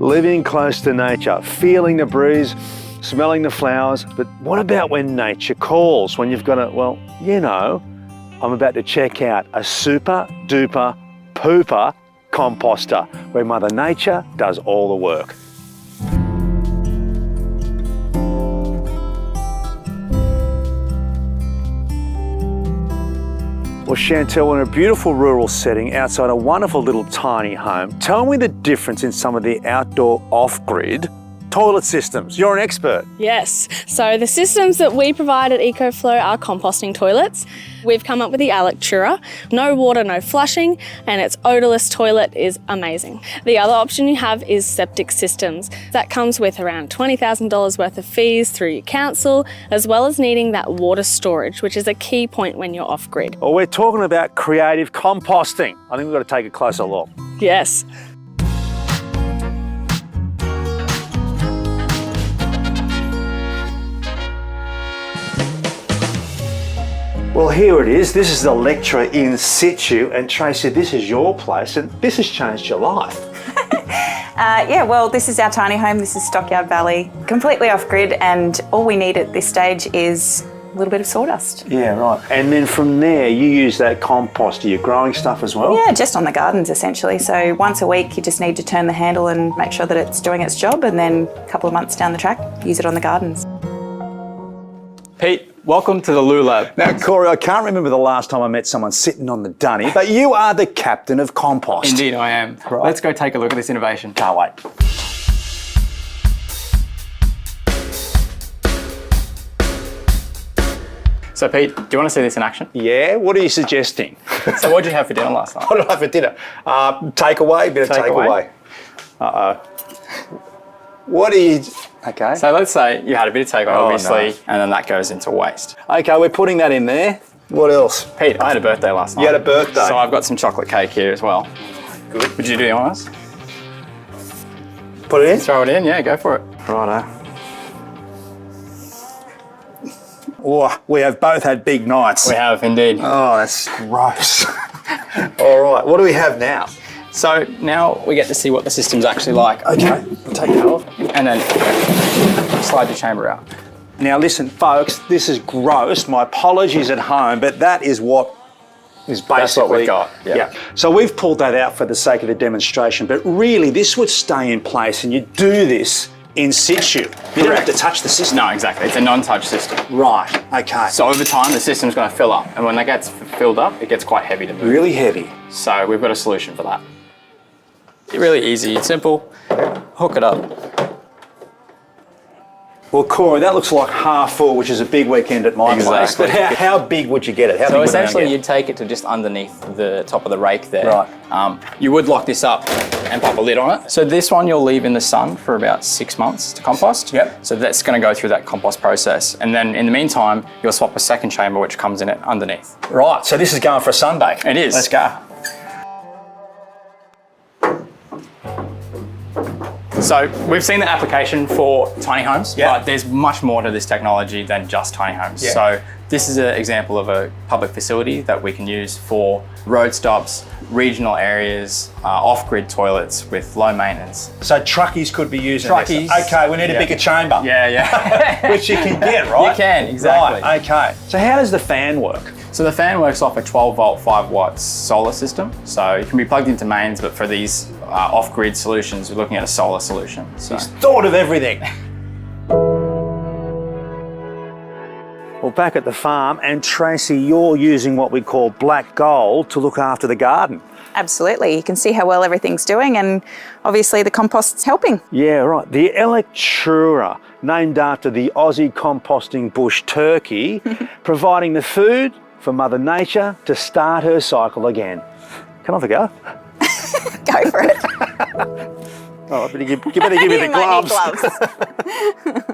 living close to nature, feeling the breeze, smelling the flowers. But what about when nature calls? When you've got a, well, you know, I'm about to check out a super duper pooper composter where Mother Nature does all the work. Well, Chantel, we're in a beautiful rural setting outside a wonderful little tiny home. Tell me the difference in some of the outdoor off-grid toilet systems. You're an expert. Yes, so the systems that we provide at EcoFlow are composting toilets. We've come up with the Alectura. No water, no flushing, and its odourless toilet is amazing. The other option you have is septic systems. That comes with around $20,000 worth of fees through your council, as well as needing that water storage, which is a key point when you're off-grid. Well, we're talking about creative composting. I think we've got to take a closer look. Yes. Well, here it is. This is the lecture in situ, and Tracy, this is your place, and this has changed your life. Yeah, well, this is our tiny home. This is Stockyard Valley, completely off-grid, and all we need at this stage is a little bit of sawdust. Yeah, right. And then from there, you use that compost. Are you growing stuff as well? Yeah, just on the gardens, essentially. So once a week, you just need to turn the handle and make sure that it's doing its job, and then a couple of months down the track, use it on the gardens. Pete, welcome to the Loo Lab. Now, Corey, I can't remember the last time I met someone sitting on the dunny, but you are the captain of compost. Indeed, I am. Right. Let's go take a look at this innovation. Can't wait. So, Pete, do you want to see this in action? Yeah, what are you suggesting? So, what did you have for dinner last night? What did I have for dinner? Takeaway, bit of takeaway. Uh-oh. What are you... Okay. So, let's say you had a bit of takeaway, obviously, no. and then that goes into waste. Okay, we're putting that in there. What else? Pete, I had a birthday last night. You had a birthday? So, I've got some chocolate cake here as well. Good. Would you do the honours? Put it in? Throw it in, yeah, go for it. Righto. Oh, we have both had big nights. We have, indeed. Oh, that's gross. All right, what do we have now? So, now we get to see what the system's actually like. Okay, take that off. And then slide your chamber out. Now listen, folks, this is gross. My apologies at home, but that is what is basically... That's what we've got, yeah. So we've pulled that out for the sake of the demonstration, but really this would stay in place and you do this in situ. You don't have to touch the system. No, exactly. It's a non-touch system. Right, okay. So over time, the system's going to fill up. And when that gets filled up, it gets quite heavy to move. Really heavy. So we've got a solution for that. Really easy, it's simple. Hook it up. Well, Corey, that looks like half full, which is a big weekend at my place. But how big would you get it? How big So would essentially, it get? you'd take it to just underneath the top of the rake there. Right. You would lock this up and pop a lid on it. So this one you'll leave in the sun for about 6 months to compost. Yep. So that's going to go through that compost process. And then in the meantime, you'll swap a second chamber which comes in it underneath. Right, so this is going for a sunbake. It is. Let's go. So we've seen the application for tiny homes, Yeah. but there's much more to this technology than just tiny homes. Yeah. So this is an example of a public facility that we can use for road stops, regional areas, off-grid toilets with low maintenance. So truckies could be using Truckies. this. Okay, we need a Yeah. bigger chamber. Yeah, yeah. Which you can get, right? You can, exactly. Right, okay. So how does the fan work? So the fan works off a 12 volt, 5 watts solar system. So it can be plugged into mains, but for these off-grid solutions, we're looking at a solar solution. So. He's thought of everything. Well, back at the farm, and Tracy, you're using what we call black gold to look after the garden. Absolutely. You can see how well everything's doing, and obviously the compost's helping. Yeah, right. The Alectura, named after the Aussie composting bush turkey, providing the food for Mother Nature to start her cycle again. Can I have a go? Go for it. Oh, you better give me the You might need gloves. gloves.